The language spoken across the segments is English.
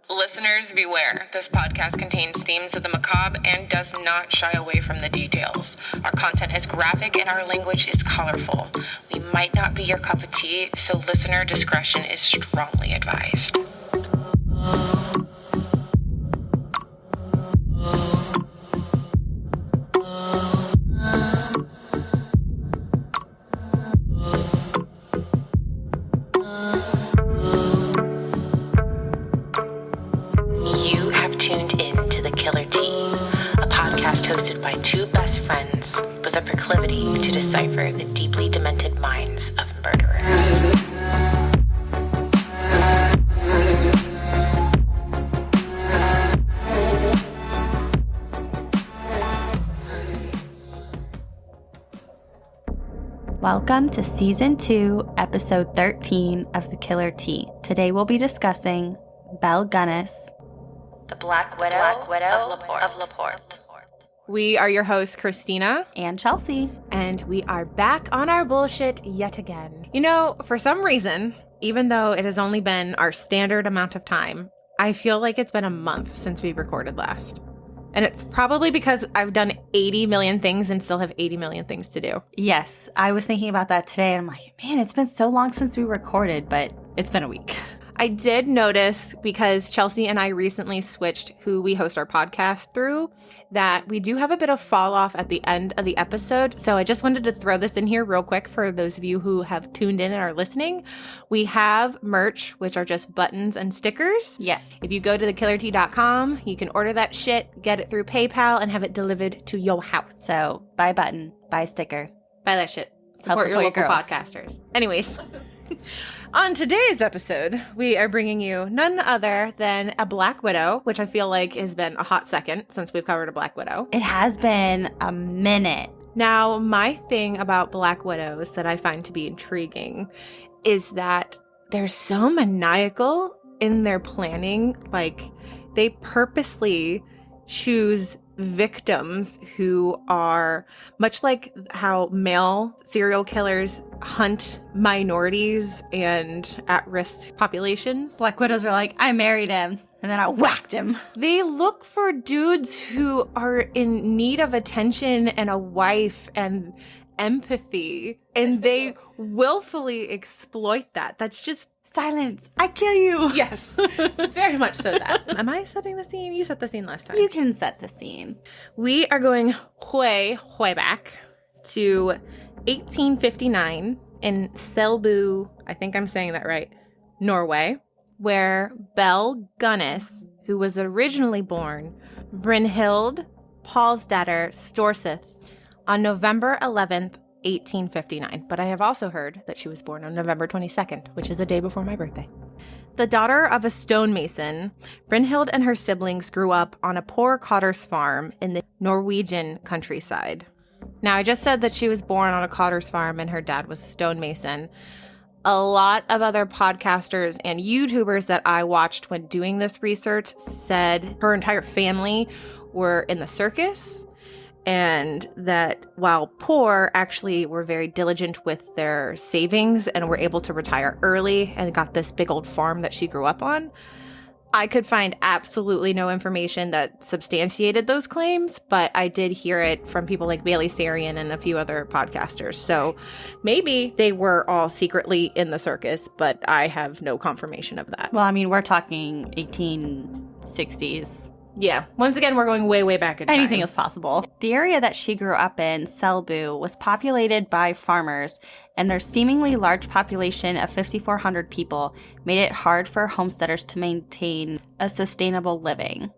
Listeners, beware. This podcast contains themes of the macabre and does not shy away from the details. Our content is graphic and our language is colorful. We might not be your cup of tea, so listener discretion is strongly advised. Hosted by two best friends with a proclivity to decipher the deeply demented minds of murderers. Welcome to Season 2, Episode 13 of The Killer Tea. Today we'll be discussing Belle Gunness, the Black Widow of Laporte. We are your hosts, Christina and Chelsea, and we are back on our bullshit yet again. You know, for some reason, even though it has only been our standard amount of time, I feel like it's been a month since we recorded last. And it's probably because I've done 80 million things and still have 80 million things to do. Yes, I was thinking about that today, and I'm like, man, it's been so long since we recorded, but it's been a week. I did notice, because Chelsea and I recently switched who we host our podcast through, that we do have a bit of fall off at the end of the episode. So I just wanted to throw this in here real quick for those of you who have tuned in and are listening. We have merch, which are just buttons and stickers. Yes. If you go to thekillertea.com, you can order that shit, get it through PayPal, and have it delivered to your house. So buy a button, buy a sticker. Buy that shit. Support your local podcasters. Anyways. On today's episode, we are bringing you none other than a Black Widow, which I feel like has been a hot second since we've covered a Black Widow. It has been a minute. Now, my thing about Black Widows that I find to be intriguing is that they're so maniacal in their planning. Like, they purposely choose victims who are much like how male serial killers hunt minorities and at-risk populations. Black Widows are like, I married him and then I whacked him. They look for dudes who are in need of attention and a wife and empathy, and they willfully exploit that. That's just silence. I kill you. Yes, very much so that. Am I setting the scene? You set the scene last time. You can set the scene. We are going way back to 1859 in Selbu, I think I'm saying that right, Norway, where Belle Gunness, who was originally born Brynhild Paulsdatter Storseth, on November 11th, 1859. But I have also heard that she was born on November 22nd, which is the day before my birthday. The daughter of a stonemason, Brynhild and her siblings grew up on a poor cotter's farm in the Norwegian countryside. Now, I just said that she was born on a cotter's farm and her dad was a stonemason. A lot of other podcasters and YouTubers that I watched when doing this research said her entire family were in the circus, and that while poor, actually were very diligent with their savings and were able to retire early and got this big old farm that she grew up on. I could find absolutely no information that substantiated those claims, but I did hear it from people like Bailey Sarian and a few other podcasters. So maybe they were all secretly in the circus, but I have no confirmation of that. Well, I mean, we're talking 1860s. Yeah. Once again, we're going way back in time. Anything is possible. The area that she grew up in, Selbu, was populated by farmers, and their seemingly large population of 5,400 people made it hard for homesteaders to maintain a sustainable living.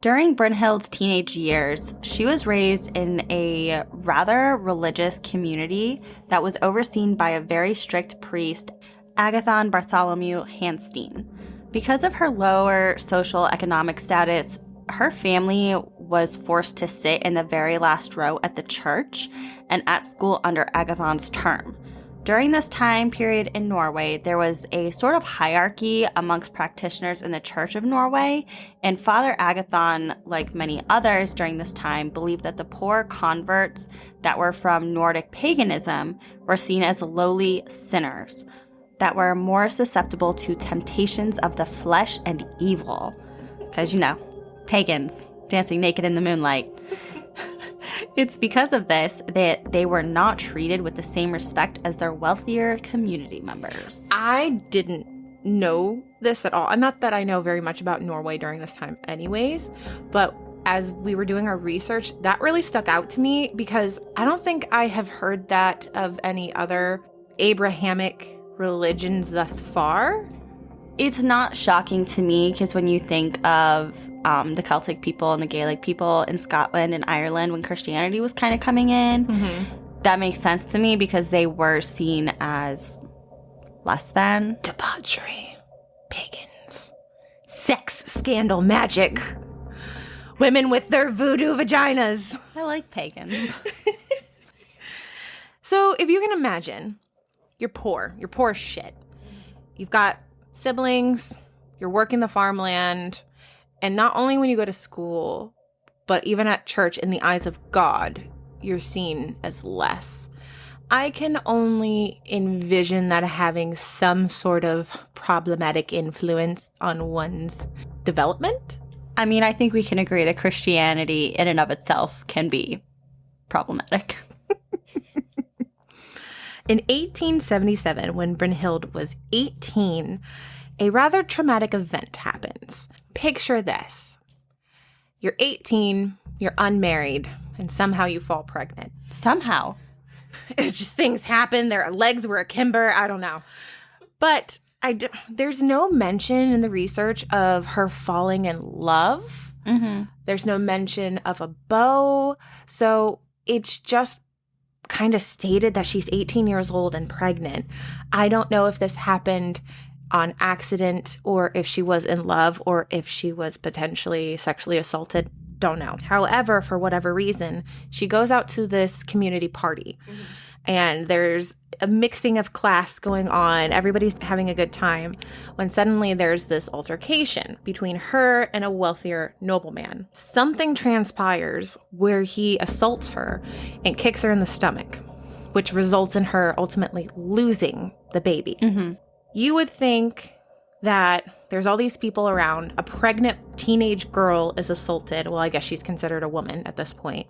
During Brynhild's teenage years, she was raised in a rather religious community that was overseen by a very strict priest, Agathon Bartholomew Hanstein. Because of her lower social economic status, her family was forced to sit in the very last row at the church and at school under Agathon's term. During this time period in Norway, there was a sort of hierarchy amongst practitioners in the Church of Norway, and Father Agathon, like many others during this time, believed that the poor converts that were from Nordic paganism were seen as lowly sinners. that were more susceptible to temptations of the flesh and evil. Because, pagans dancing naked in the moonlight. It's because of this that they were not treated with the same respect as their wealthier community members. I didn't know this at all. Not that I know very much about Norway during this time anyways, but as we were doing our research, that really stuck out to me because I don't think I have heard that of any other Abrahamic religions thus far. It's not shocking to me because when you think of the Celtic people and the Gaelic people in Scotland and Ireland when Christianity was kind of coming in, that makes sense to me because they were seen as less than. Debauchery, pagans, sex, scandal, magic, women with their voodoo vaginas. I like pagans. So if you can imagine, you're poor as shit. You've got siblings, you're working the farmland, and not only when you go to school, but even at church, in the eyes of God, you're seen as less. I can only envision that having some sort of problematic influence on one's development. I mean, I think we can agree that Christianity in and of itself can be problematic. In 1877, when Brynhild was 18, a rather traumatic event happens. Picture this. You're 18, you're unmarried, and somehow you fall pregnant. Somehow. It's just things happen. Their legs were akimbo. I don't know. But there's no mention in the research of her falling in love. There's no mention of a beau. So it's just kind of stated that she's 18 years old and pregnant. I don't know if this happened on accident or if she was in love or if she was potentially sexually assaulted. Don't know. However, for whatever reason, she goes out to this community party and there's a mixing of class going on. Everybody's having a good time when suddenly there's this altercation between her and a wealthier nobleman. Something transpires where he assaults her and kicks her in the stomach, which results in her ultimately losing the baby. You would think that there's all these people around, a pregnant teenage girl is assaulted. Well, I guess she's considered a woman at this point.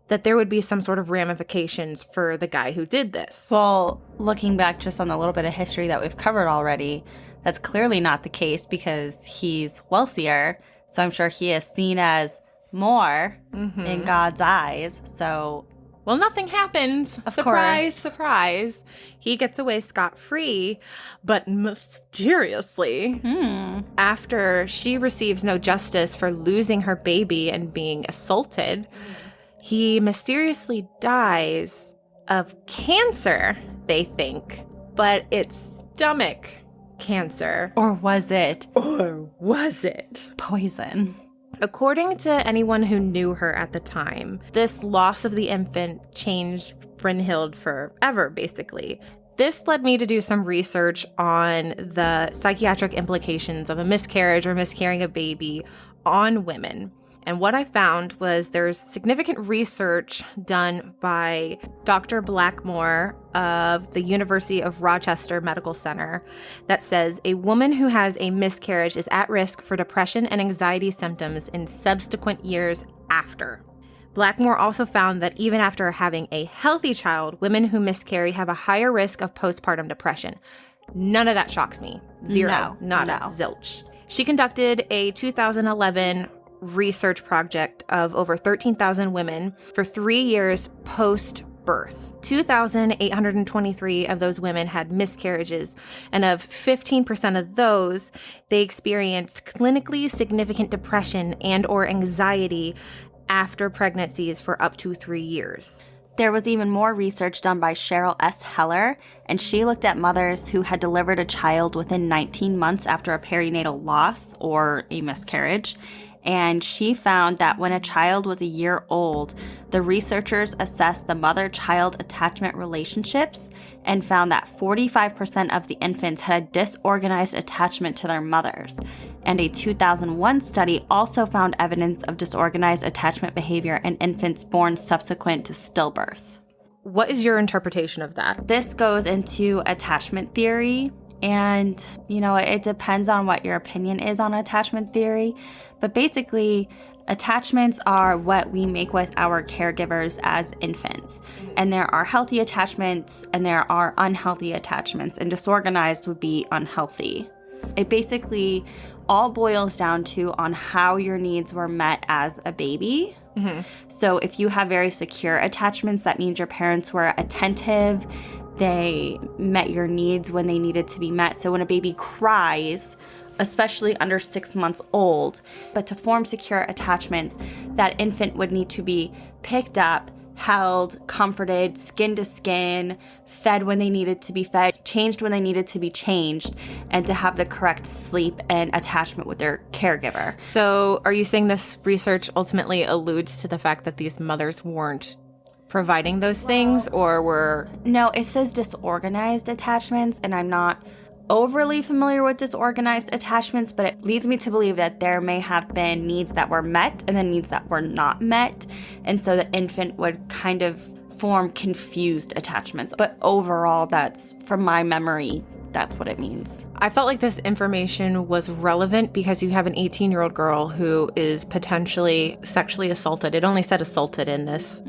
That there would be some sort of ramifications for the guy who did this. Well, looking back just on the little bit of history that we've covered already, that's clearly not the case because he's wealthier. So I'm sure he is seen as more in God's eyes. So, well, nothing happens. Surprise, surprise. He gets away scot-free, but mysteriously, after she receives no justice for losing her baby and being assaulted, he mysteriously dies of cancer, they think, but it's stomach cancer. Or was it? Poison? According to anyone who knew her at the time, this loss of the infant changed Brynhild forever, basically. This led me to do some research on the psychiatric implications of a miscarriage or miscarrying a baby on women. And what I found was there's significant research done by Dr. Blackmore of the University of Rochester Medical Center that says a woman who has a miscarriage is at risk for depression and anxiety symptoms in subsequent years after. Blackmore also found that even after having a healthy child, women who miscarry have a higher risk of postpartum depression. None of that shocks me. Zero. Not a zilch. She conducted a 2011 research project of over 13,000 women for 3 years post-birth. 2,823 of those women had miscarriages, and of 15% of those, they experienced clinically significant depression and or anxiety after pregnancies for up to 3 years. There was even more research done by Cheryl S. Heller, and she looked at mothers who had delivered a child within 19 months after a perinatal loss or a miscarriage. And she found that when a child was a year old, the researchers assessed the mother-child attachment relationships and found that 45% of the infants had a disorganized attachment to their mothers. And a 2001 study also found evidence of disorganized attachment behavior in infants born subsequent to stillbirth. What is your interpretation of that? This goes into attachment theory. And, it depends on what your opinion is on attachment theory. But basically, attachments are what we make with our caregivers as infants. And there are healthy attachments and there are unhealthy attachments. And disorganized would be unhealthy. It basically all boils down to on how your needs were met as a baby. Mm-hmm. So if you have very secure attachments, that means your parents were attentive. They met your needs when they needed to be met. So when a baby cries, especially under 6 months old, but to form secure attachments, that infant would need to be picked up, held, comforted, skin to skin, fed when they needed to be fed, changed when they needed to be changed, and to have the correct sleep and attachment with their caregiver. So are you saying this research ultimately alludes to the fact that these mothers weren't providing those things, or were... No, it says disorganized attachments, and I'm not overly familiar with disorganized attachments, but it leads me to believe that there may have been needs that were met and then needs that were not met, and so the infant would kind of form confused attachments. But overall, that's, from my memory, that's what it means. I felt like this information was relevant because you have an 18-year-old girl who is potentially sexually assaulted. It only said assaulted in this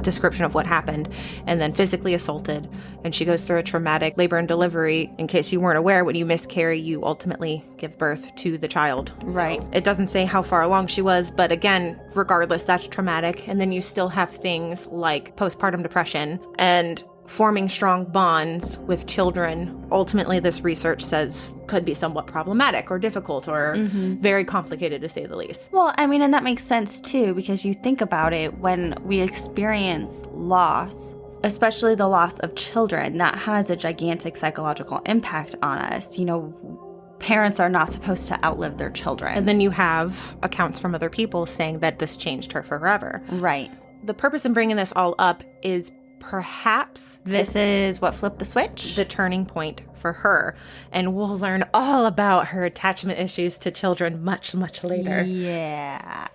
description of what happened, and then physically assaulted. And she goes through a traumatic labor and delivery. In case you weren't aware, when you miscarry, you ultimately give birth to the child. Right. It doesn't say how far along she was, but again, regardless, that's traumatic. And then you still have things like postpartum depression and forming strong bonds with children. Ultimately, this research says could be somewhat problematic or difficult or very complicated, to say the least. Well, I mean, and that makes sense too, because you think about it, when we experience loss, especially the loss of children, that has a gigantic psychological impact on us. Parents are not supposed to outlive their children. And then you have accounts from other people saying that this changed her forever. Right. The purpose in bringing this all up is perhaps this is what flipped the switch, the turning point for her. And we'll learn all about her attachment issues to children much, much later. Yeah.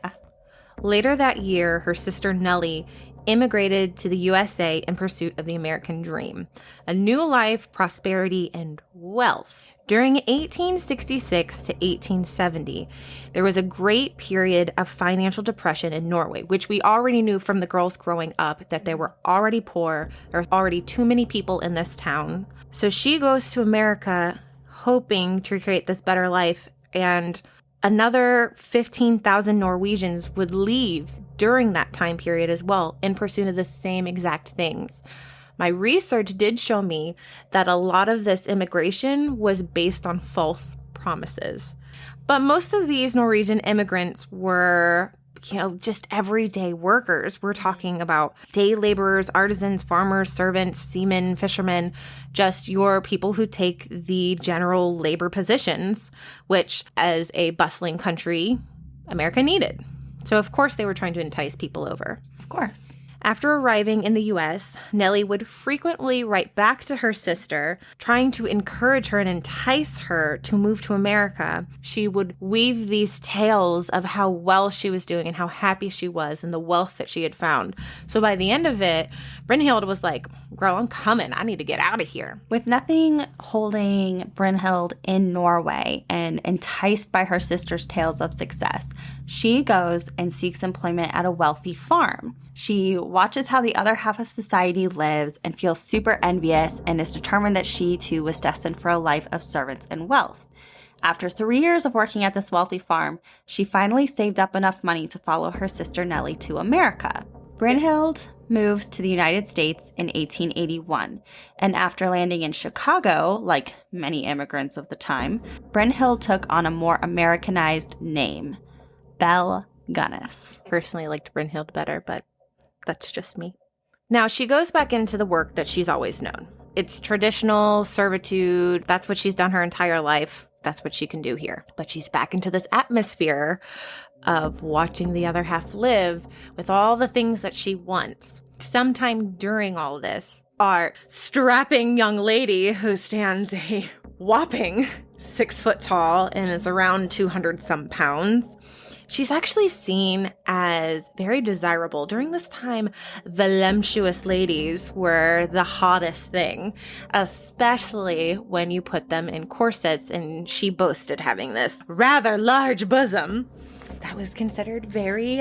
Later that year, her sister Nellie immigrated to the USA in pursuit of the American dream, a new life, prosperity, and wealth. During 1866 to 1870, there was a great period of financial depression in Norway, which we already knew from the girls growing up that they were already poor. There were already too many people in this town. So she goes to America hoping to create this better life, and another 15,000 Norwegians would leave during that time period as well in pursuit of the same exact things. My research did show me that a lot of this immigration was based on false promises. But most of these Norwegian immigrants were, just everyday workers. We're talking about day laborers, artisans, farmers, servants, seamen, fishermen, just your people who take the general labor positions, which as a bustling country, America needed. So of course they were trying to entice people over. Of course. After arriving in the U.S., Nellie would frequently write back to her sister, trying to encourage her and entice her to move to America. She would weave these tales of how well she was doing and how happy she was and the wealth that she had found. So by the end of it, Brynhild was like, girl, I'm coming. I need to get out of here. With nothing holding Brynhild in Norway and enticed by her sister's tales of success, she goes and seeks employment at a wealthy farm. She watches how the other half of society lives and feels super envious and is determined that she too was destined for a life of servants and wealth. After 3 years of working at this wealthy farm, she finally saved up enough money to follow her sister Nellie to America. Brynhild moves to the United States in 1881, and after landing in Chicago, like many immigrants of the time, Brynhild took on a more Americanized name, Belle Gunness. Personally liked Brynhild better, but that's just me. Now, she goes back into the work that she's always known. It's traditional servitude. That's what she's done her entire life. That's what she can do here. But she's back into this atmosphere of watching the other half live with all the things that she wants. Sometime during all of this, our strapping young lady who stands a whopping 6 foot tall and is around 200 some pounds. She's actually seen as very desirable. During this time, voluptuous ladies were the hottest thing, especially when you put them in corsets, and she boasted having this rather large bosom that was considered very,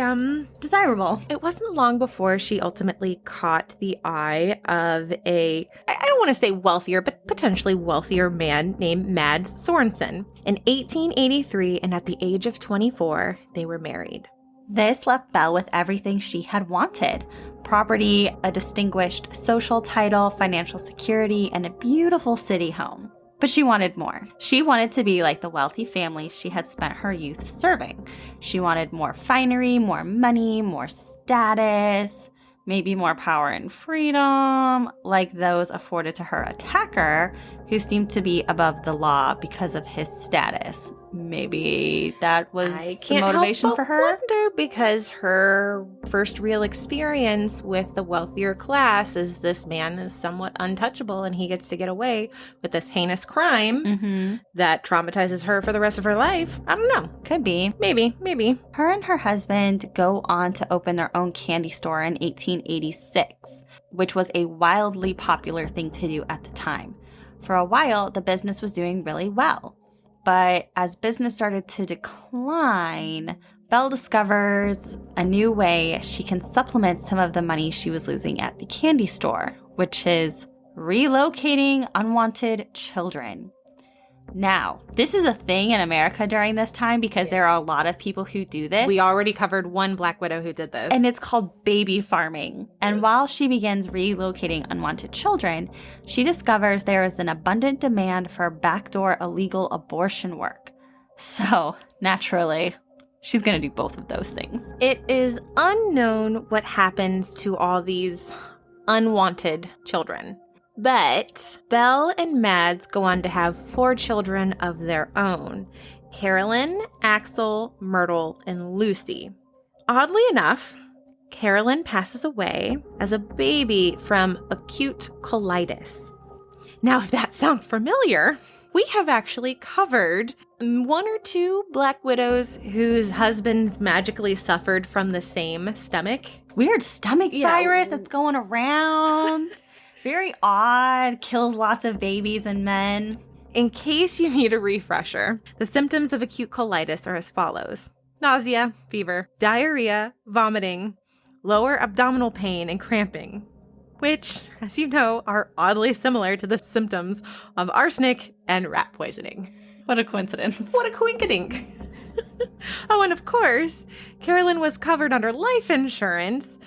desirable. It wasn't long before she ultimately caught the eye of I don't want to say wealthier, but potentially wealthier man named Mads Sorensen. In 1883, and at the age of 24, they were married. This left Belle with everything she had wanted: property, a distinguished social title, financial security, and a beautiful city home. But she wanted more. She wanted to be like the wealthy families she had spent her youth serving. She wanted more finery, more money, more status, maybe more power and freedom, like those afforded to her attacker, who seemed to be above the law because of his status. Maybe that was the motivation for her? I wonder, because her first real experience with the wealthier class is this man is somewhat untouchable and he gets to get away with this heinous crime that traumatizes her for the rest of her life. I don't know. Could be. Maybe. Her and her husband go on to open their own candy store in 1886, which was a wildly popular thing to do at the time. For a while, the business was doing really well. But as business started to decline, Belle discovers a new way she can supplement some of the money she was losing at the candy store, which is relocating unwanted children. Now, this is a thing in America during this time because there are a lot of people who do this. We already covered one Black widow who did this. And it's called baby farming. And while she begins relocating unwanted children, she discovers there is an abundant demand for backdoor illegal abortion work. So, naturally, she's going to do both of those things. It is unknown what happens to all these unwanted children. But Belle and Mads go on to have 4 children of their own: Carolyn, Axel, Myrtle, and Lucy. Oddly enough, Carolyn passes away as a baby from acute colitis. Now, if that sounds familiar, we have actually covered 1 or 2 Black widows whose husbands magically suffered from the same stomach. Weird stomach virus that's going around. Very odd, kills lots of babies and men. In case you need a refresher, the symptoms of acute colitis are as follows: nausea, fever, diarrhea, vomiting, lower abdominal pain, and cramping, which, as you know, are oddly similar to the symptoms of arsenic and rat poisoning. What a coincidence. What a coinkydink. Oh, and of course, Carolyn was covered under life insurance,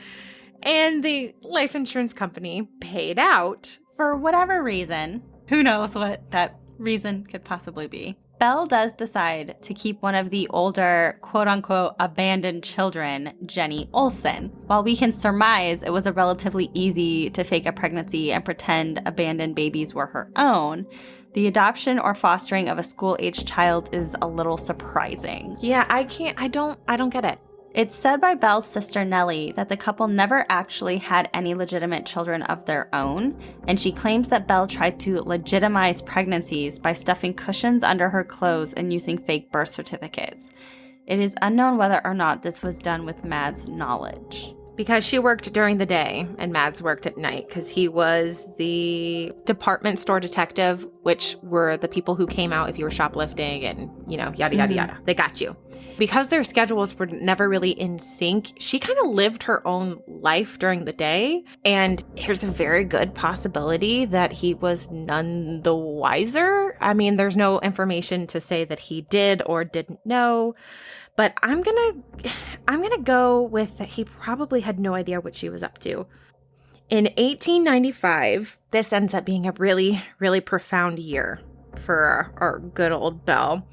and the life insurance company paid out. For whatever reason, who knows what that reason could possibly be, Belle does decide to keep one of the older, quote-unquote, abandoned children, Jenny Olsen. While we can surmise it was a relatively easy to fake a pregnancy and pretend abandoned babies were her own, the adoption or fostering of a school-aged child is a little surprising. Yeah, I don't get it. It's said by Belle's sister Nellie that the couple never actually had any legitimate children of their own, and she claims that Belle tried to legitimize pregnancies by stuffing cushions under her clothes and using fake birth certificates. It is unknown whether or not this was done with Mads' knowledge. Because she worked during the day and Mads worked at night, because he was the department store detective, which were the people who came out if you were shoplifting and, yada, yada, yada. They got you. Because their schedules were never really in sync, she kind of lived her own life during the day. And there's a very good possibility that he was none the wiser. I mean, there's no information to say that he did or didn't know. But I'm gonna go with that he probably had no idea what she was up to. In 1895, this ends up being a really, really profound year for our good old Belle.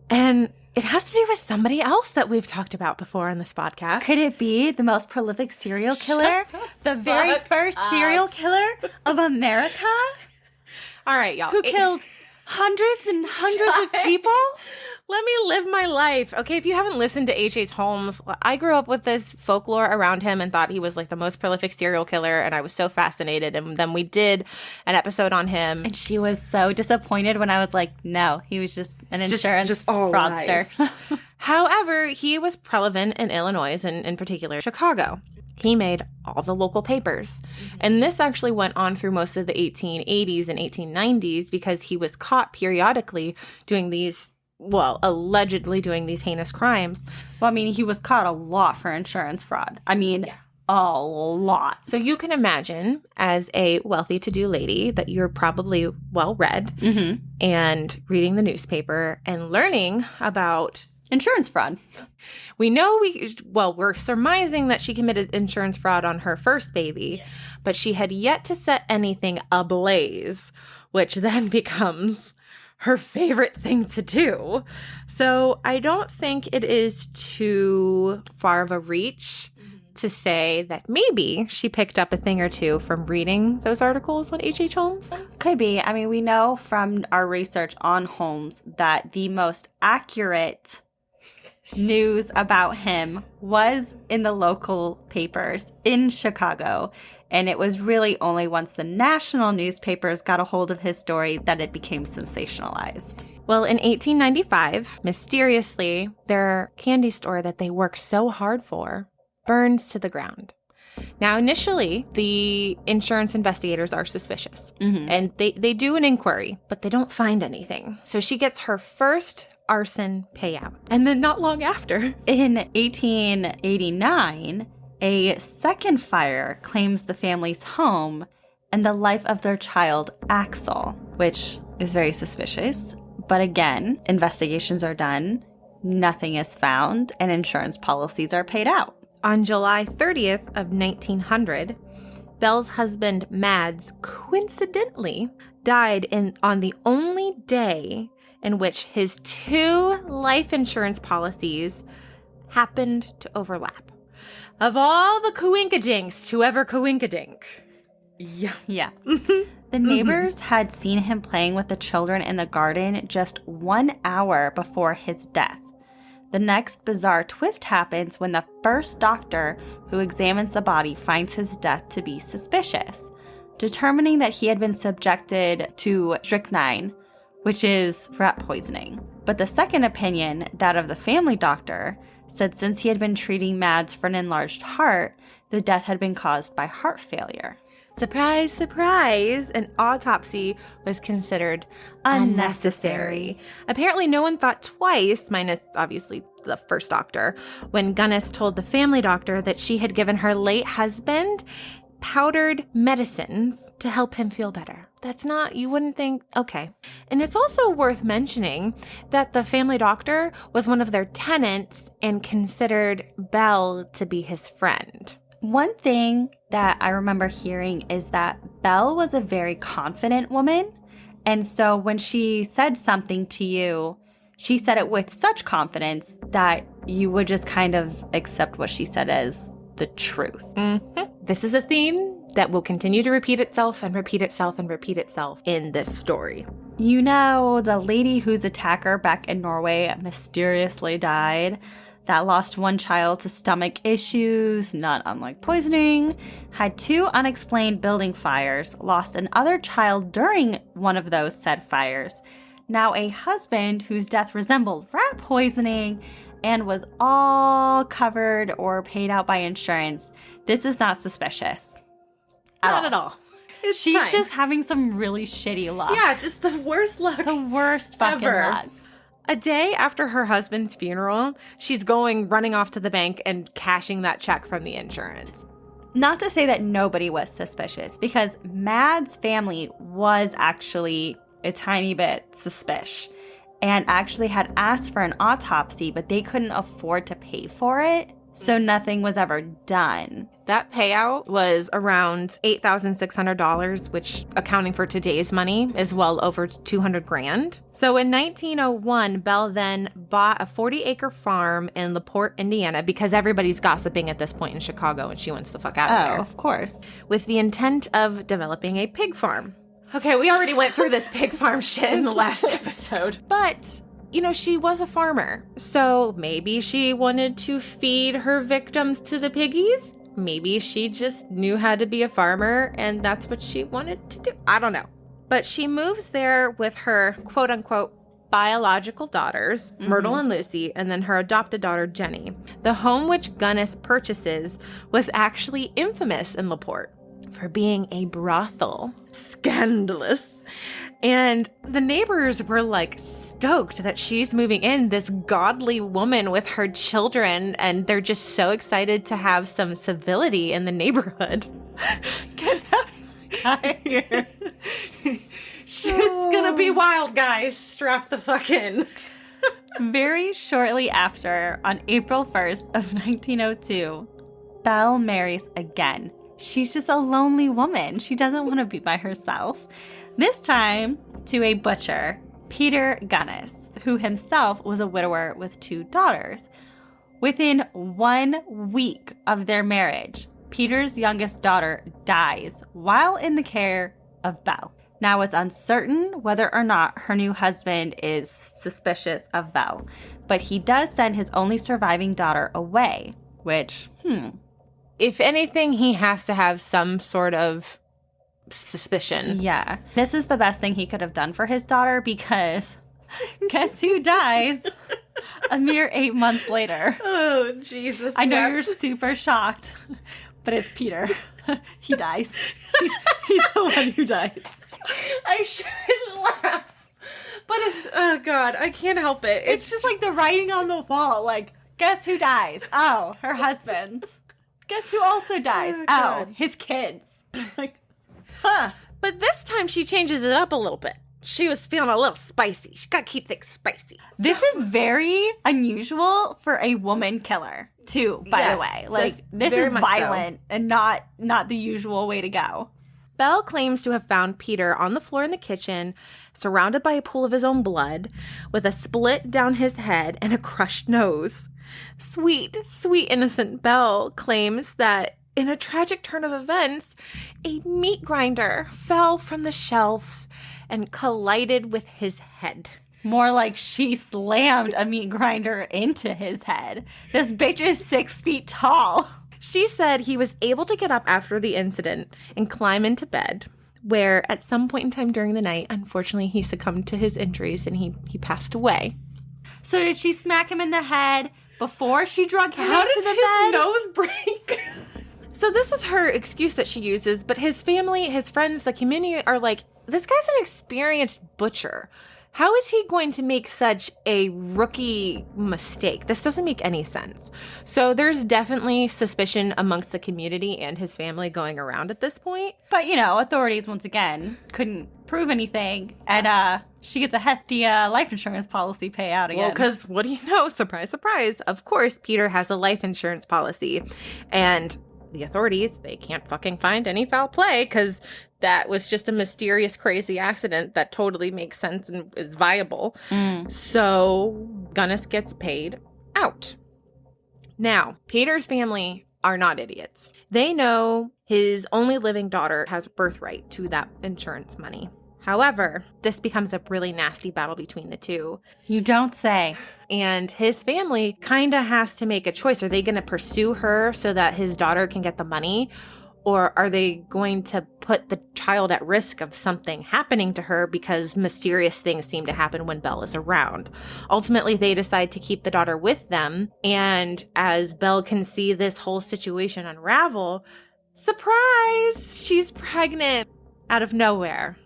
And it has to do with somebody else that we've talked about before on this podcast. Could it be the most prolific serial killer? The very first serial killer of America? All right, y'all. Who killed hundreds and hundreds of people? Let me live my life. Okay, if you haven't listened to H.H. Holmes, I grew up with this folklore around him and thought he was like the most prolific serial killer, and I was so fascinated. And then we did an episode on him. And she was so disappointed when I was like, no, he was just an insurance fraudster. However, he was prevalent in Illinois and in particular Chicago. He made all the local papers. And this actually went on through most of the 1880s and 1890s because he was caught periodically doing these, well, allegedly doing these heinous crimes. Well, I mean, he was caught a lot for insurance fraud. I mean, a lot. So you can imagine, as a wealthy to-do lady, that you're probably well-read and reading the newspaper and learning about insurance fraud. We know we're surmising that she committed insurance fraud on her first baby, but she had yet to set anything ablaze, which then becomes her favorite thing to do. So I don't think it is too far of a reach to say that maybe she picked up a thing or two from reading those articles on H.H. Holmes. Could be. I mean, we know from our research on Holmes that the most accurate news about him was in the local papers in Chicago. And it was really only once the national newspapers got a hold of his story that it became sensationalized. Well, in 1895, mysteriously, their candy store that they worked so hard for burns to the ground. Now, initially, the insurance investigators are suspicious. And they do an inquiry, but they don't find anything. So she gets her first arson payout. And then not long after, in 1889, a second fire claims the family's home and the life of their child, Axel, which is very suspicious. But again, investigations are done, nothing is found, and insurance policies are paid out. On July 30th of 1900, Belle's husband, Mads, coincidentally died on the only day in which his two life insurance policies happened to overlap. Of all the coinkadinks to ever coinkadink. Yeah. The neighbors had seen him playing with the children in the garden just 1 hour before his death. The next bizarre twist happens when the first doctor who examines the body finds his death to be suspicious, determining that he had been subjected to strychnine, which is rat poisoning. But the second opinion, that of the family doctor, said since he had been treating Mads for an enlarged heart, the death had been caused by heart failure. Surprise, surprise, an autopsy was considered unnecessary. Apparently, no one thought twice, minus obviously the first doctor, when Gunness told the family doctor that she had given her late husband powdered medicines to help him feel better. That's not, you wouldn't think, okay. And it's also worth mentioning that the family doctor was one of their tenants and considered Belle to be his friend. One thing that I remember hearing is that Belle was a very confident woman. And so when she said something to you, she said it with such confidence that you would just kind of accept what she said as the truth. This is a theme that will continue to repeat itself and repeat itself and repeat itself in this story. You know, the lady whose attacker back in Norway mysteriously died, that lost one child to stomach issues, not unlike poisoning, had 2 unexplained building fires, lost another child during one of those said fires, now a husband whose death resembled rat poisoning, and was all covered or paid out by insurance. This is not suspicious. Not at all. She's fine. Just having some really shitty luck. Yeah, just the worst luck. The worst fucking ever. luck. A day after her husband's funeral, she's running off to the bank and cashing that check from the insurance. Not to say that nobody was suspicious, because Mads' family was actually a tiny bit suspicious and actually had asked for an autopsy, but they couldn't afford to pay for it, so nothing was ever done. That payout was around $8,600, which, accounting for today's money, is well over $200,000. So in 1901, Belle then bought a 40-acre farm in La Porte, Indiana, because everybody's gossiping at this point in Chicago, and she wants the fuck out of there. Oh, of course. With the intent of developing a pig farm. Okay, we already went through this pig farm shit in the last episode. But she was a farmer. So maybe she wanted to feed her victims to the piggies. Maybe she just knew how to be a farmer and that's what she wanted to do. I don't know. But she moves there with her quote unquote biological daughters, Myrtle and Lucy, and then her adopted daughter, Jenny. The home which Gunness purchases was actually infamous in LaPorte for being a brothel. Scandalous. And the neighbors were like stoked that she's moving in, this godly woman with her children, and they're just so excited to have some civility in the neighborhood. Get that guy here. Shit's gonna be wild, guys. Strap the fuck in. Very shortly after, on April 1st of 1902, Belle marries again. She's just a lonely woman. She doesn't want to be by herself. This time to a butcher, Peter Gunness, who himself was a widower with 2 daughters. Within 1 week of their marriage, Peter's youngest daughter dies while in the care of Belle. Now, it's uncertain whether or not her new husband is suspicious of Belle, but he does send his only surviving daughter away, which, If anything, he has to have some sort of suspicion. Yeah. This is the best thing he could have done for his daughter because guess who dies a mere 8 months later? Oh, Jesus. I know you're super shocked, but it's Peter. He dies. He's the one who dies. I shouldn't laugh. But it's, oh God, I can't help it. It's just like the writing on the wall. Like, guess who dies? Oh, her husband. Guess who also dies? Oh, his kids. Like, huh. But this time she changes it up a little bit. She was feeling a little spicy. She got to keep things spicy. This is very unusual for a woman killer, too, by the way. Like, this is violent and not the usual way to go. Belle claims to have found Peter on the floor in the kitchen, surrounded by a pool of his own blood, with a split down his head and a crushed nose. Sweet, sweet innocent Belle claims that in a tragic turn of events, a meat grinder fell from the shelf and collided with his head. More like she slammed a meat grinder into his head. This bitch is 6 feet tall. She said he was able to get up after the incident and climb into bed, where at some point in time during the night, unfortunately, he succumbed to his injuries and he passed away. So did she smack him in the head before she drug him How into did the his bed? nose break? So this is her excuse that she uses, but his family, his friends, the community are like, this guy's an experienced butcher. How is he going to make such a rookie mistake? This doesn't make any sense. So there's definitely suspicion amongst the community and his family going around at this point. But, authorities, once again, couldn't prove anything. And she gets a hefty life insurance policy payout again. Well, because what do you know? Surprise, surprise. Of course, Peter has a life insurance policy. And the authorities, they can't fucking find any foul play because that was just a mysterious, crazy accident that totally makes sense and is viable. So Gunness gets paid out. Now, Peter's family are not idiots. They know his only living daughter has birthright to that insurance money. However, this becomes a really nasty battle between the two. You don't say. And his family kind of has to make a choice. Are they going to pursue her so that his daughter can get the money? Or are they going to put the child at risk of something happening to her because mysterious things seem to happen when Belle is around? Ultimately, they decide to keep the daughter with them. And as Belle can see this whole situation unravel, surprise, she's pregnant out of nowhere.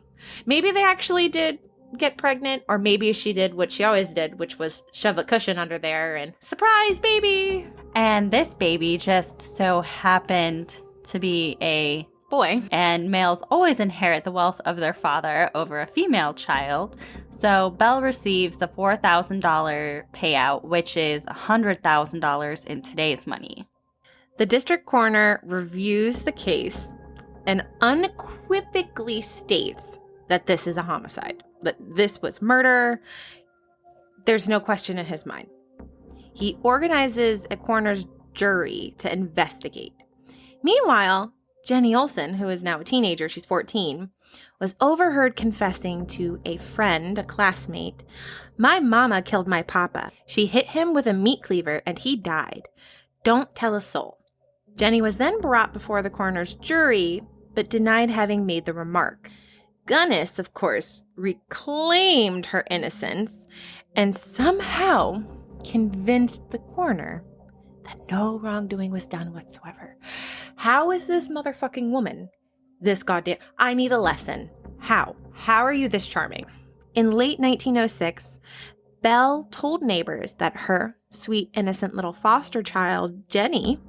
Maybe they actually did get pregnant, or maybe she did what she always did, which was shove a cushion under there and surprise, baby. And this baby just so happened to be a boy. And males always inherit the wealth of their father over a female child. So Belle receives the $4,000 payout, which is $100,000 in today's money. The district coroner reviews the case and unequivocally states that this is a homicide, that this was murder. There's no question in his mind. He organizes a coroner's jury to investigate. Meanwhile, Jenny Olson, who is now a teenager, she's 14, was overheard confessing to a friend, a classmate, "My mama killed my papa. She hit him with a meat cleaver and he died. Don't tell a soul." Jenny was then brought before the coroner's jury, but denied having made the remark. Gunness, of course, reclaimed her innocence and somehow convinced the coroner that no wrongdoing was done whatsoever. How is this motherfucking woman this goddamn... I need a lesson. How? How are you this charming? In late 1906, Belle told neighbors that her sweet, innocent little foster child, Jenny,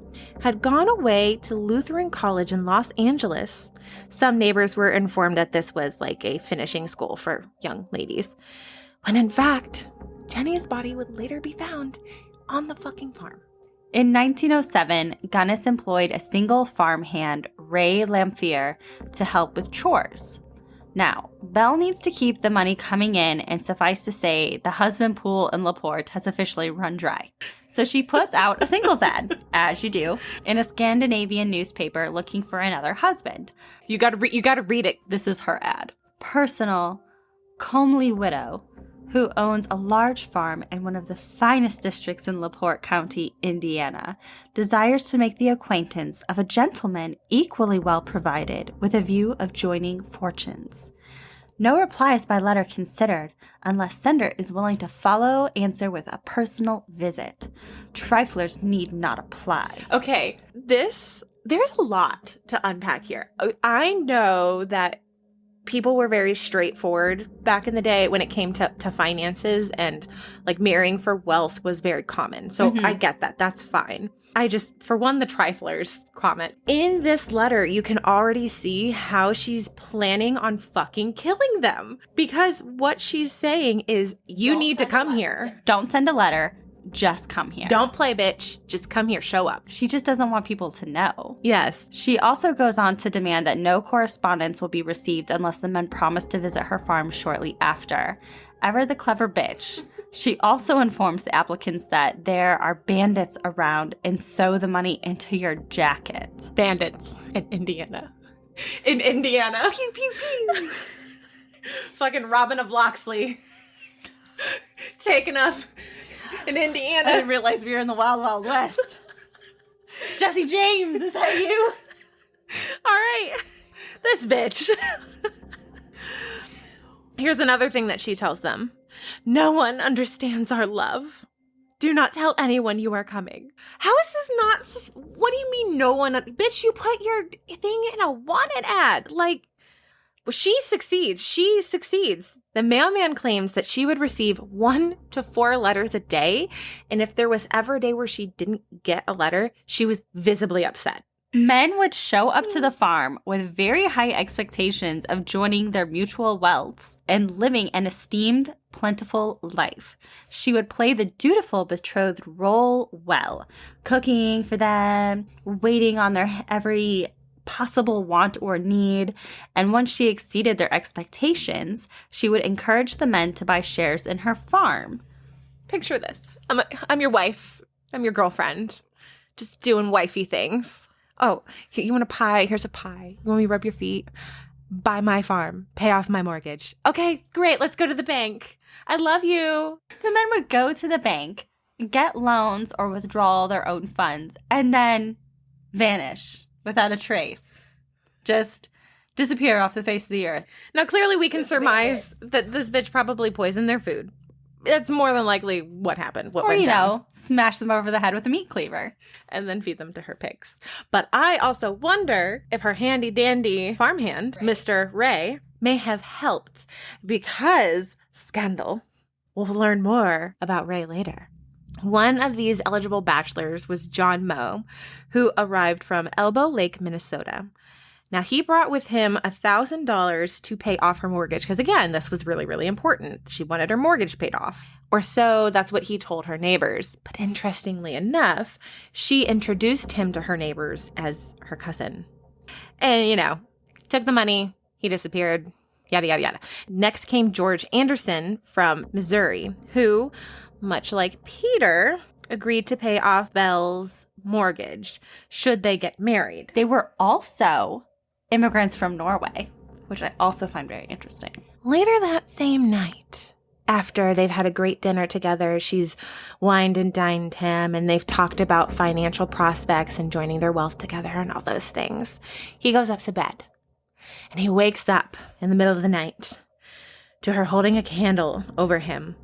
had gone away to Lutheran College in Los Angeles. Some neighbors were informed that this was like a finishing school for young ladies, when in fact, Jenny's body would later be found on the fucking farm. In 1907, Gunness employed a single farmhand, Ray Lamphere, to help with chores. Now, Belle needs to keep the money coming in, and suffice to say, the husband pool in LaPorte has officially run dry. So she puts out a singles ad, as you do, in a Scandinavian newspaper looking for another husband. You gotta read it. This is her ad. Personal, comely widow who owns a large farm in one of the finest districts in LaPorte County, Indiana, desires to make the acquaintance of a gentleman equally well provided with a view of joining fortunes. No replies by letter considered, unless sender is willing to follow answer with a personal visit. Triflers need not apply. Okay, there's a lot to unpack here. I know that people were very straightforward back in the day when it came to finances, and like marrying for wealth was very common. So I get that. That's fine. I just, for one, the triflers comment. In this letter, you can already see how she's planning on fucking killing them. Because what she's saying is, you need to come here. Don't send a letter. Just come here. Don't play, bitch. Just come here. Show up. She just doesn't want people to know. Yes. She also goes on to demand that no correspondence will be received unless the men promise to visit her farm shortly after. Ever the clever bitch, she also informs the applicants that there are bandits around and sew the money into your jacket. Bandits in Indiana. In Indiana. Pew, pew, pew. Fucking Robin of Locksley. Taken up in Indiana. I didn't realize we were in the Wild Wild West. Jesse James, is that you? All right. This bitch. Here's another thing that she tells them. No one understands our love. Do not tell anyone you are coming. How is this not... What do you mean no one... Bitch, you put your thing in a wanted ad. Like, she succeeds. She succeeds. The mailman claims that she would receive 1 to 4 letters a day. And if there was ever a day where she didn't get a letter, she was visibly upset. Men would show up to the farm with very high expectations of joining their mutual wealths and living an esteemed, plentiful life. She would play the dutiful betrothed role well, cooking for them, waiting on their every possible want or need, and once she exceeded their expectations, she would encourage the men to buy shares in her farm. Picture this. I'm your wife. I'm your girlfriend. Just doing wifey things. Oh, you want a pie? Here's a pie. You want me to rub your feet? Buy my farm. Pay off my mortgage. Okay, great. Let's go to the bank. I love you. The men would go to the bank, get loans or withdraw their own funds, and then vanish without a trace. Just disappear off the face of the earth. Now, clearly we can surmise that this bitch probably poisoned their food. It's more than likely what happened. What went down. Smash them over the head with a meat cleaver. And then feed them to her pigs. But I also wonder if her handy-dandy farmhand, Mr. Ray, may have helped, because scandal. We'll learn more about Ray later. One of these eligible bachelors was John Moe, who arrived from Elbow Lake, Minnesota. Now, he brought with him $1,000 to pay off her mortgage, because again, this was really, really important. She wanted her mortgage paid off. Or so that's what he told her neighbors. But interestingly enough, she introduced him to her neighbors as her cousin. And, took the money, he disappeared, yada, yada, yada. Next came George Anderson from Missouri, who, much like Peter, agreed to pay off Belle's mortgaged should they get married. They were also immigrants from Norway, which I also find very interesting. Later that same night, after they've had a great dinner together, she's wined and dined him, and they've talked about financial prospects and joining their wealth together and all those things. He goes up to bed, and he wakes up in the middle of the night to her holding a candle over him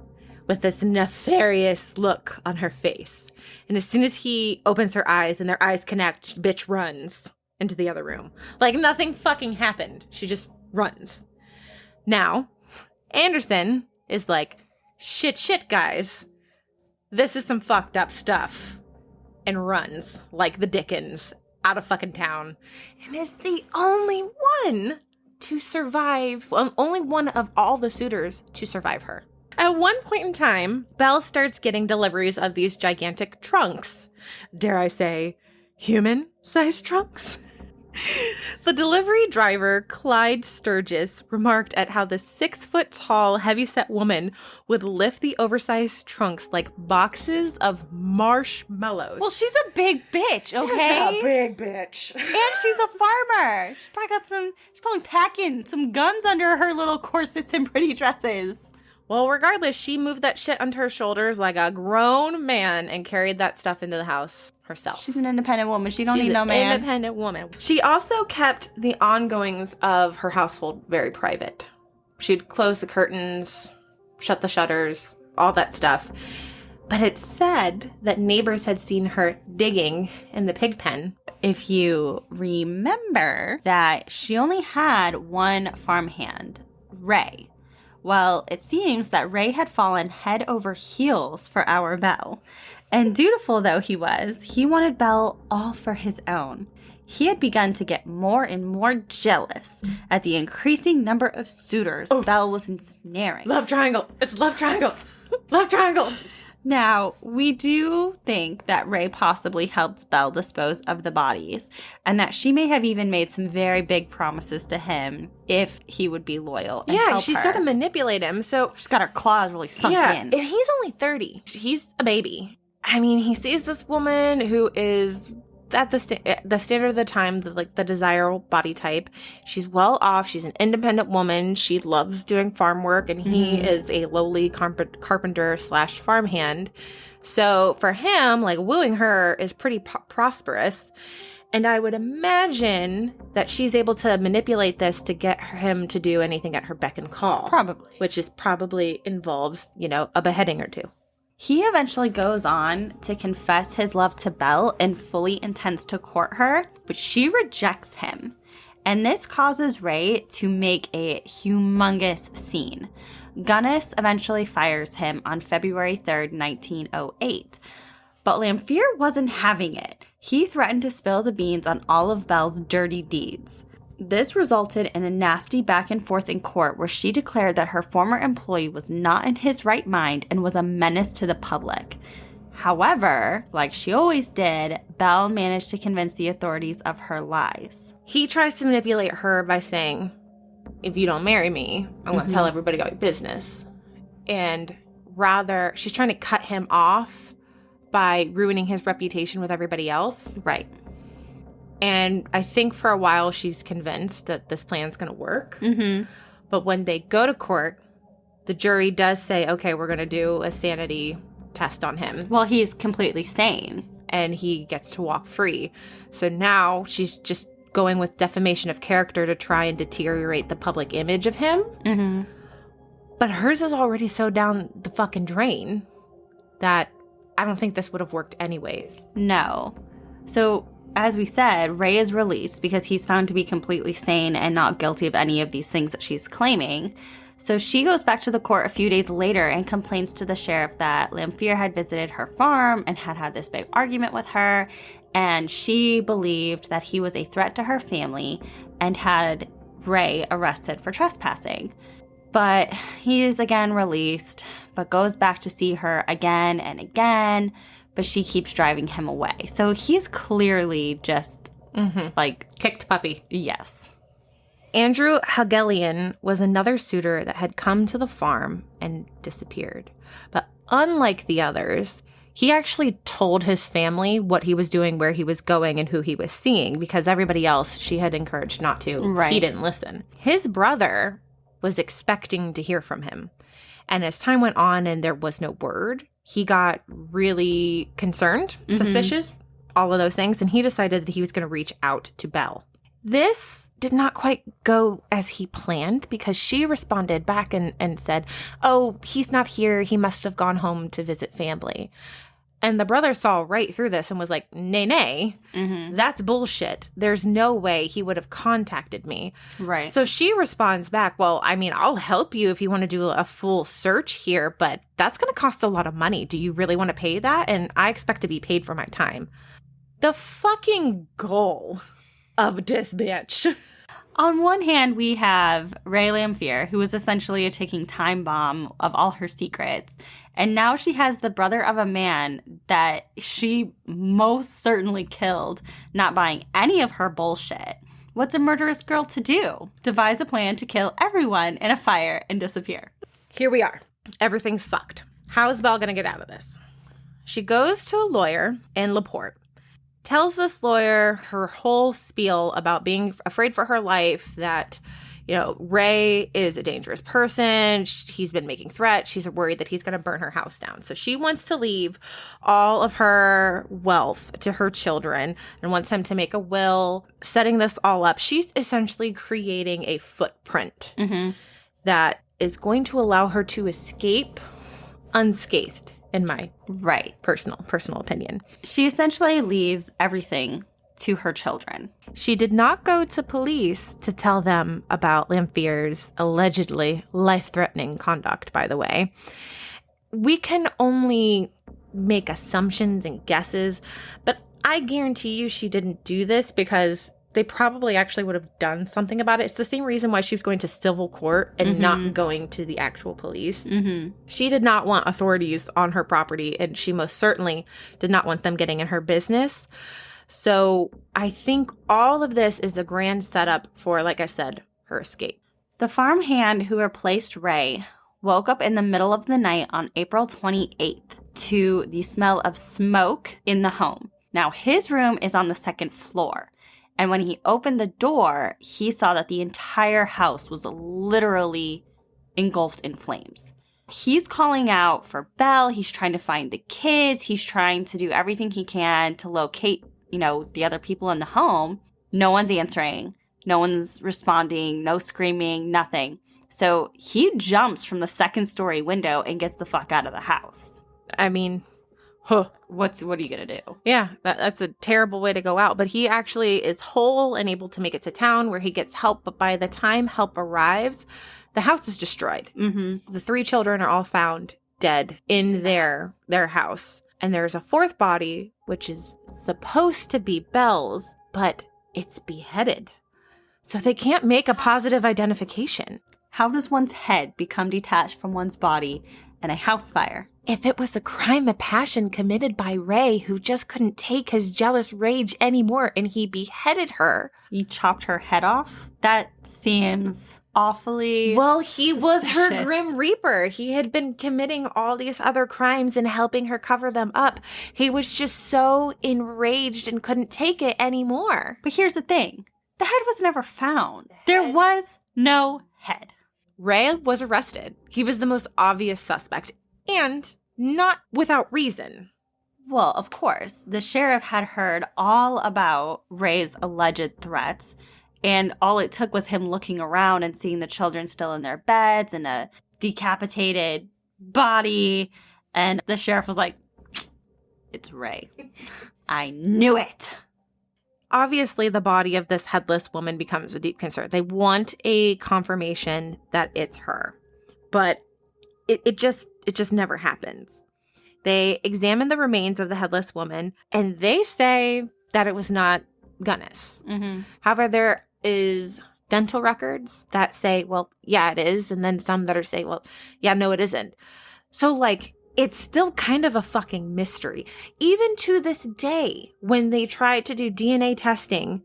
with this nefarious look on her face. And as soon as he opens her eyes and their eyes connect, bitch runs into the other room. Like nothing fucking happened. She just runs. Now, Anderson is like, shit, guys. This is some fucked up stuff. And runs like the Dickens out of fucking town. And is the only one to survive, well, only one of all the suitors to survive her. At one point in time, Belle starts getting deliveries of these gigantic trunks. Dare I say, human-sized trunks? The delivery driver, Clyde Sturgis, remarked at how the 6-foot-tall, heavyset woman would lift the oversized trunks like boxes of marshmallows. Well, she's a big bitch, okay? She's a big bitch. And she's a farmer. She's probably packing some guns under her little corsets and pretty dresses. Well, regardless, she moved that shit onto her shoulders like a grown man and carried that stuff into the house herself. She's an independent woman. She's need no man. She's an independent woman. She also kept the ongoings of her household very private. She'd close the curtains, shut the shutters, all that stuff. But it's said that neighbors had seen her digging in the pig pen. If you remember that she only had one farmhand, Ray. Well, it seems that Ray had fallen head over heels for our Belle. And dutiful though he was, he wanted Belle all for his own. He had begun to get more and more jealous at the increasing number of suitors Belle was ensnaring. Love triangle. It's love triangle. Love triangle. Now, we do think that Ray possibly helped Belle dispose of the bodies, and that she may have even made some very big promises to him if he would be loyal and help she's her. got to manipulate him. So She's got her claws really sunk in. and he's only 30. He's a baby. I mean, he sees this woman who is at the standard of the time, the desirable body type. She's well off. She's an independent woman. She loves doing farm work, and he is a lowly carpenter / farmhand. So for him, like, wooing her is pretty prosperous. And I would imagine that she's able to manipulate this to get him to do anything at her beck and call. Probably. Which is probably involves, a beheading or two. He eventually goes on to confess his love to Belle and fully intends to court her, but she rejects him. And this causes Ray to make a humongous scene. Gunness eventually fires him on February 3rd, 1908. But Lamphere wasn't having it. He threatened to spill the beans on all of Belle's dirty deeds. This resulted in a nasty back and forth in court where she declared that her former employee was not in his right mind and was a menace to the public. However, like she always did, Belle managed to convince the authorities of her lies. He tries to manipulate her by saying, if you don't marry me, I'm going to tell everybody about your business. And rather, she's trying to cut him off by ruining his reputation with everybody else. Right. And I think for a while she's convinced that this plan's going to work. But when they go to court, the jury does say, okay, we're going to do a sanity test on him. Well, he's completely sane. And he gets to walk free. So now she's just going with defamation of character to try and deteriorate the public image of him. But hers is already so down the fucking drain that I don't think this would have worked anyways. No. So, as we said, Ray is released because he's found to be completely sane and not guilty of any of these things that she's claiming. So she goes back to the court a few days later and complains to the sheriff that Lamphere had visited her farm and had this big argument with her, and she believed that he was a threat to her family and had Ray arrested for trespassing. But he is again released, but goes back to see her again and again, but she keeps driving him away. So he's clearly just Kicked puppy. Yes. Andrew Hagelian was another suitor that had come to the farm and disappeared. But unlike the others, He actually told his family what he was doing, where he was going, and who he was seeing, because everybody else she had encouraged not to. Right. He didn't listen. His brother was expecting to hear from him. And as time went on and there was no word, he got really concerned, suspicious, all of those things. And he decided that he was going to reach out to Belle. This did not quite go as he planned, because she responded back and said, "Oh, he's not here. He must have gone home to visit family." And the brother saw right through this and was like, nay, that's bullshit. There's no way he would have contacted me. Right. So she responds back, "Well, I mean, I'll help you if you want to do a full search here, but that's going to cost a lot of money. Do you really want to pay that? And I expect to be paid for my time." The fucking goal of this bitch. On one hand, we have Ray Lamphere, who is essentially a ticking time bomb of all her secrets. And now she has the brother of a man that she most certainly killed, not buying any of her bullshit. What's a murderous girl to do? Devise a plan to kill everyone in a fire and disappear. Here we are. Everything's fucked. How is Belle going to get out of this? She goes to a lawyer in Porte. Tells this lawyer her whole spiel about being afraid for her life, that, Ray is a dangerous person. He's been making threats. She's worried that he's going to burn her house down. So she wants to leave all of her wealth to her children and wants him to make a will, setting this all up. She's essentially creating a footprint that is going to allow her to escape unscathed. In my personal opinion. She essentially leaves everything to her children. She did not go to police to tell them about Lamphere's allegedly life-threatening conduct, by the way. We can only make assumptions and guesses, but I guarantee you she didn't do this because they probably actually would have done something about it. It's the same reason why she was going to civil court and not going to the actual police. She did not want authorities on her property, and she most certainly did not want them getting in her business. So I think all of this is a grand setup for, like I said, her escape. The farmhand who replaced Ray woke up in the middle of the night on April 28th to the smell of smoke in the home. Now, his room is on the second floor. And when he opened the door, he saw that the entire house was literally engulfed in flames. He's calling out for Belle. He's trying to find the kids. He's trying to do everything he can to locate, the other people in the home. No one's answering. No one's responding. No screaming, nothing. So he jumps from the second story window and gets the fuck out of the house. I mean, what are you going to do? Yeah, that's a terrible way to go out. But he actually is whole and able to make it to town where he gets help. But by the time help arrives, the house is destroyed. The 3 children are all found dead in their house. And there's a 4th body, which is supposed to be Belle's, but it's beheaded. So they can't make a positive identification. How does one's head become detached from one's body in a house fire? If it was a crime of passion committed by Ray, who just couldn't take his jealous rage anymore, and he beheaded her. He chopped her head off? That seems awfully Well, he was her suspicious. Grim Reaper. He had been committing all these other crimes and helping her cover them up. He was just so enraged and couldn't take it anymore. But here's the thing. The head was never found. There was no head. Ray was arrested. He was the most obvious suspect. And not without reason. Well, of course, the sheriff had heard all about Ray's alleged threats, and all it took was him looking around and seeing the children still in their beds and a decapitated body, and the sheriff was like, "It's Ray. I knew it." Obviously, the body of this headless woman becomes a deep concern. They want a confirmation that it's her. But it just never happens. They examine the remains of the headless woman, and they say that it was not Gunness. However, there is dental records that say, well, yeah, it is. And then some that are saying, well, yeah, no, it isn't. So, it's still kind of a fucking mystery. Even to this day, when they tried to do DNA testing,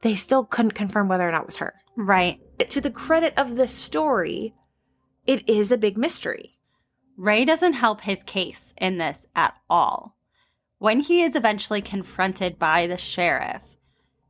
they still couldn't confirm whether or not it was her. Right. To the credit of this story, it is a big mystery. Ray doesn't help his case in this at all. When he is eventually confronted by the sheriff,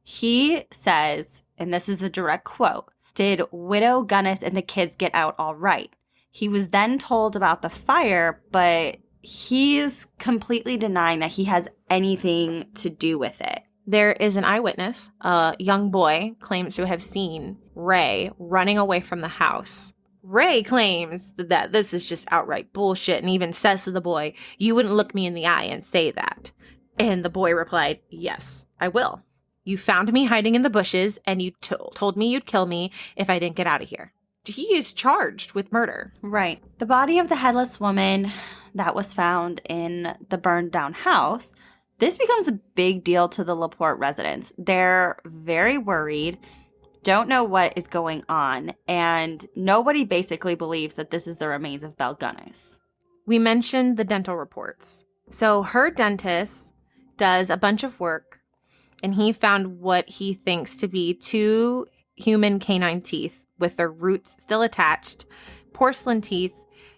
he says, and this is a direct quote, "Did Widow Gunness and the kids get out all right?" He was then told about the fire, but he's completely denying that he has anything to do with it. There is an eyewitness. A young boy claims to have seen Ray running away from the house. Ray claims that this is just outright bullshit and even says to the boy, "You wouldn't look me in the eye and say that." And the boy replied, "Yes, I will. You found me hiding in the bushes and you told me you'd kill me if I didn't get out of here." He is charged with murder. Right. The body of the headless woman that was found in the burned down house, this becomes a big deal to the LaPorte residents. They're very worried, don't know what is going on, and nobody basically believes that this is the remains of Belle Gunness. We mentioned the dental reports. So her dentist does a bunch of work, and he found what he thinks to be 2 human canine teeth with their roots still attached, porcelain teeth,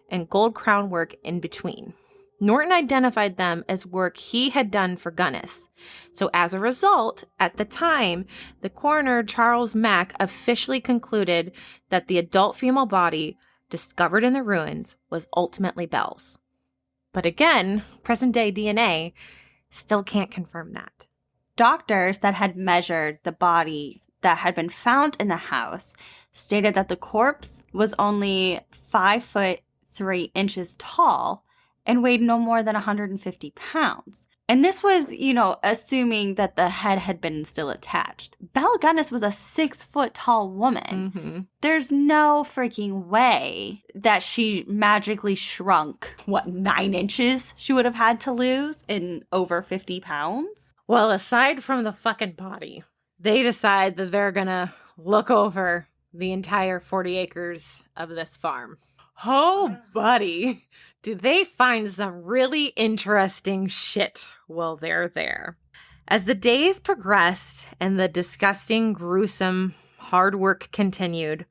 and gold crown work in between. Norton identified them as work he had done for Gunness. So as a result, at the time, the coroner, Charles Mack, officially concluded that the adult female body discovered in the ruins was ultimately Belle's. But again, present-day DNA still can't confirm that. Doctors that had measured the body that had been found in the house stated that the corpse was only 5'3" tall and weighed no more than 150 pounds. And this was, assuming that the head had been still attached. Belle Gunness was a 6-foot tall woman. Mm-hmm. There's no freaking way that she magically shrunk, 9 inches she would have had to lose in over 50 pounds? Well, aside from the fucking body, they decide that they're gonna look over the entire 40 acres of this farm. Oh, buddy, do they find some really interesting shit while they're there. As the days progressed and the disgusting, gruesome, hard work continued,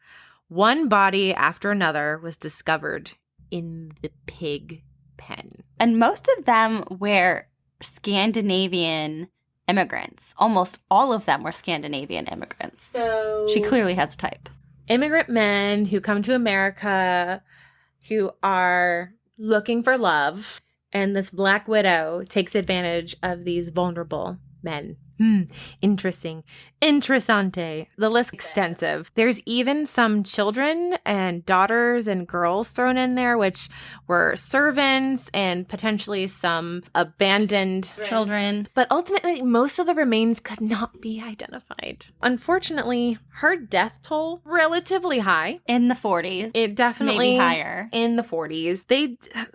one body after another was discovered in the pig pen. And most of them were Scandinavian immigrants. Almost all of them were Scandinavian immigrants. So she clearly has type. Immigrant men who come to America who are looking for love, and this Black Widow takes advantage of these vulnerable men. Interesting. Interessante. The list extensive. There's even some children and daughters and girls thrown in there, which were servants and potentially some abandoned children. But ultimately, most of the remains could not be identified. Unfortunately, her death toll, relatively high. In the 40s. It definitely maybe higher. In the 40s.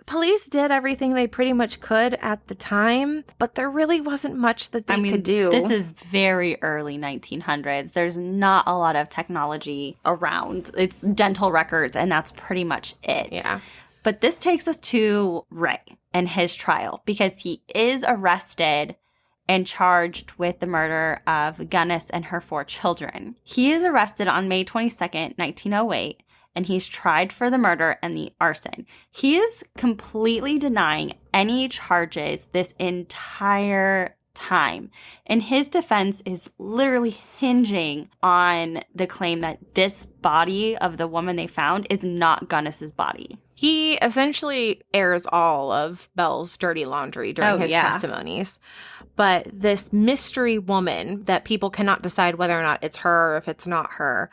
Police did everything they pretty much could at the time, but there really wasn't much that they could do. This is very early 1900s. There's not a lot of technology around. It's dental records, and that's pretty much it. Yeah. But this takes us to Ray and his trial, because he is arrested and charged with the murder of Gunness and her 4 children. He is arrested on May 22nd, 1908, and he's tried for the murder and the arson. He is completely denying any charges this entire time. And his defense is literally hinging on the claim that this body of the woman they found is not Gunness's body. He essentially airs all of Belle's dirty laundry during his testimonies. But this mystery woman that people cannot decide whether or not it's her or if it's not her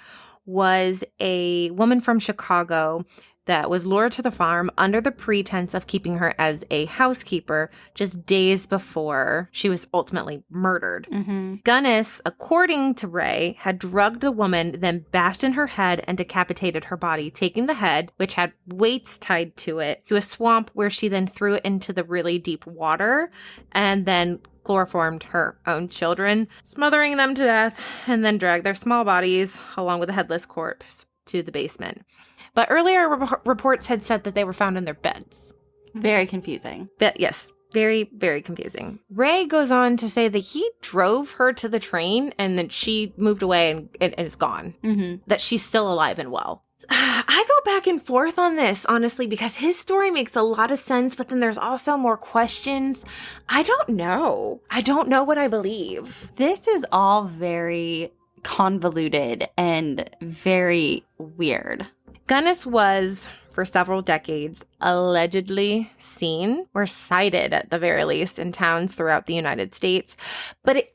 was a woman from Chicago that was lured to the farm under the pretense of keeping her as a housekeeper just days before she was ultimately murdered. Mm-hmm. Gunness, according to Ray, had drugged the woman, then bashed in her head and decapitated her body, taking the head, which had weights tied to it, to a swamp where she then threw it into the really deep water and then chloroformed her own children, smothering them to death, and then dragged their small bodies, along with a headless corpse, to the basement. But earlier reports had said that they were found in their beds. Very confusing. Yes, very, very confusing. Ray goes on to say that he drove her to the train and that she moved away and is gone. Mm-hmm. That she's still alive and well. I go back and forth on this, honestly, because his story makes a lot of sense, but then there's also more questions. I don't know. I don't know what I believe. This is all very convoluted and very weird. Gunness was, for several decades, allegedly seen or sighted, at the very least, in towns throughout the United States. But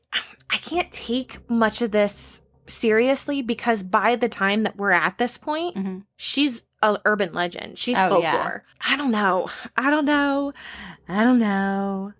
I can't take much of this seriously because by the time that we're at this point, she's an urban legend. She's folklore. Yeah. I don't know.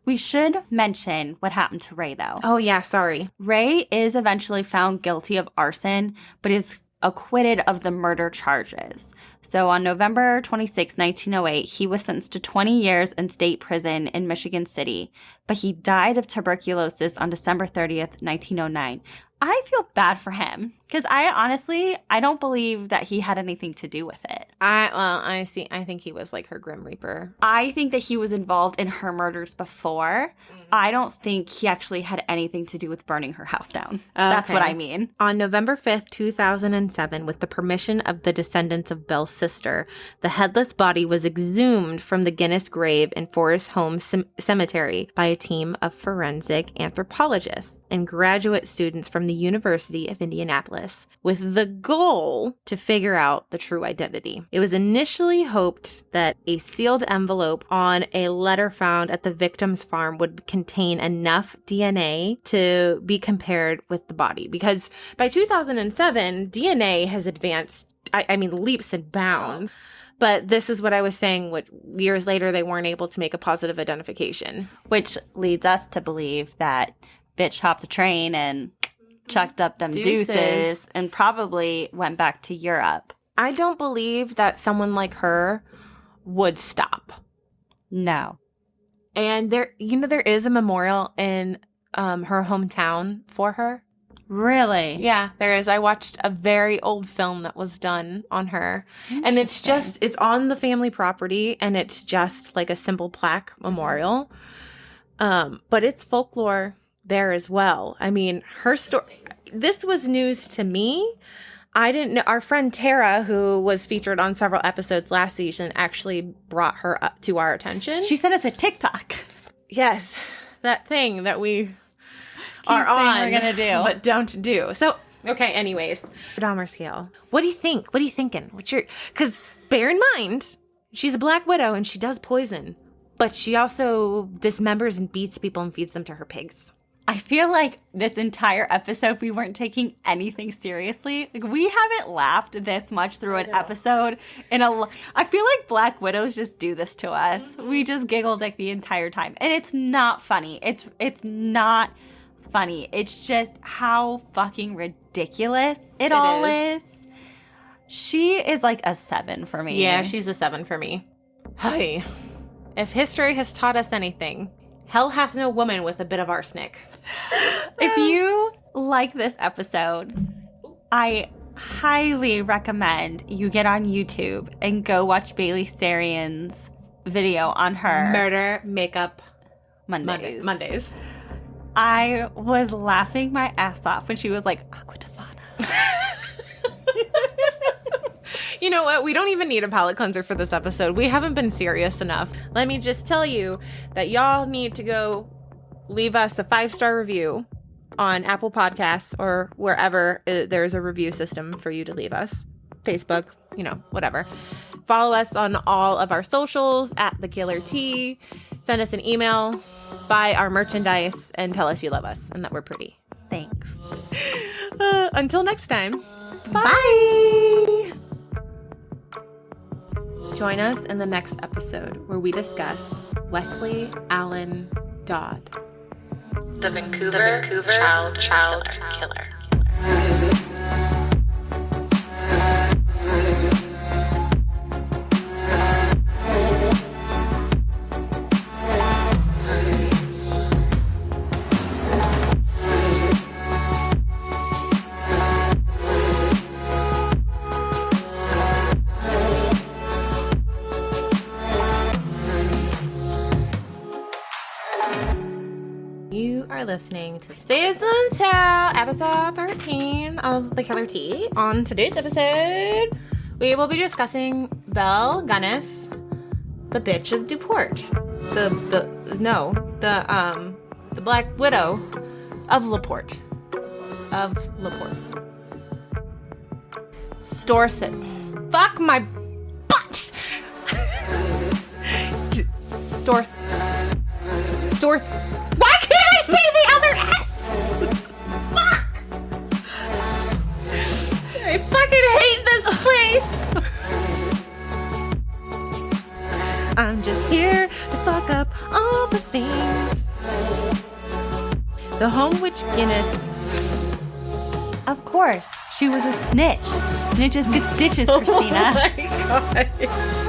We should mention what happened to Ray, though. Oh, yeah, sorry. Ray is eventually found guilty of arson, but is acquitted of the murder charges. So on November 26, 1908, he was sentenced to 20 years in state prison in Michigan City, but he died of tuberculosis on December 30th, 1909. I feel bad for him because I don't believe that he had anything to do with it. I think he was like her Grim Reaper. I think that he was involved in her murders before. I don't think he actually had anything to do with burning her house down. That's what I mean. On November 5th, 2007, with the permission of the descendants of Belle's sister, the headless body was exhumed from the Gunness grave in Forest Home Cemetery by a team of forensic anthropologists and graduate students from the University of Indianapolis, with the goal to figure out the true identity. It was initially hoped that a sealed envelope on a letter found at the victim's farm would contain enough DNA to be compared with the body, because by 2007, DNA has advanced, leaps and bounds. But this is what I was saying, what years later they weren't able to make a positive identification. Which leads us to believe that bitch hopped a train and chucked up them deuces and probably went back to Europe. I don't believe that someone like her would stop. No. And there is a memorial in her hometown for her. Really? Yeah, there is. I watched a very old film that was done on her. And it's on the family property, and it's just like a simple plaque memorial. But it's folklore there as well. I mean, her story, this was news to me. I didn't know. Our friend Tara, who was featured on several episodes last season, actually brought her up to our attention. She sent us a TikTok. Yes, that thing that we are on, we're gonna do, but don't do. So, okay. Anyways, Dahmer scale. What do you think? What are you thinking? Because bear in mind, she's a Black Widow and she does poison, but she also dismembers and beats people and feeds them to her pigs. I feel like this entire episode, we weren't taking anything seriously. Like, we haven't laughed this much through an episode I feel like Black Widows just do this to us. Mm-hmm. We just giggled like the entire time, and it's not funny. It's not funny. It's just how fucking ridiculous it all is. She is like a 7 for me. Yeah, she's a 7 for me. Hey, if history has taught us anything, hell hath no woman with a bit of arsenic. If you like this episode, I highly recommend you get on YouTube and go watch Bailey Sarian's video on her Murder Makeup Mondays. I was laughing my ass off when she was like, Aqua Tofana. You know what? We don't even need a palate cleanser for this episode. We haven't been serious enough. Let me just tell you that y'all need to go leave us a 5-star review on Apple Podcasts or wherever there's a review system for you to leave us. Facebook, whatever. Follow us on all of our socials at The Killer Tea. Send us an email. Buy our merchandise and tell us you love us and that we're pretty. Thanks. Until next time. Bye. Join us in the next episode where we discuss Wesley Allen Dodd, the Vancouver child killer. You are listening to Season 2, Episode 13 of The Killer Tea. On today's episode, We will be discussing Belle Gunness, the bitch of Porte. The Black Widow of Laporte. Storset. Fuck my butt! Storth. Why can't I say the other S? Fuck! I fucking hate this place! I'm just here to fuck up all the things. The home witch Guinness. Of course, she was a snitch. Snitches get stitches, Christina. Oh my god.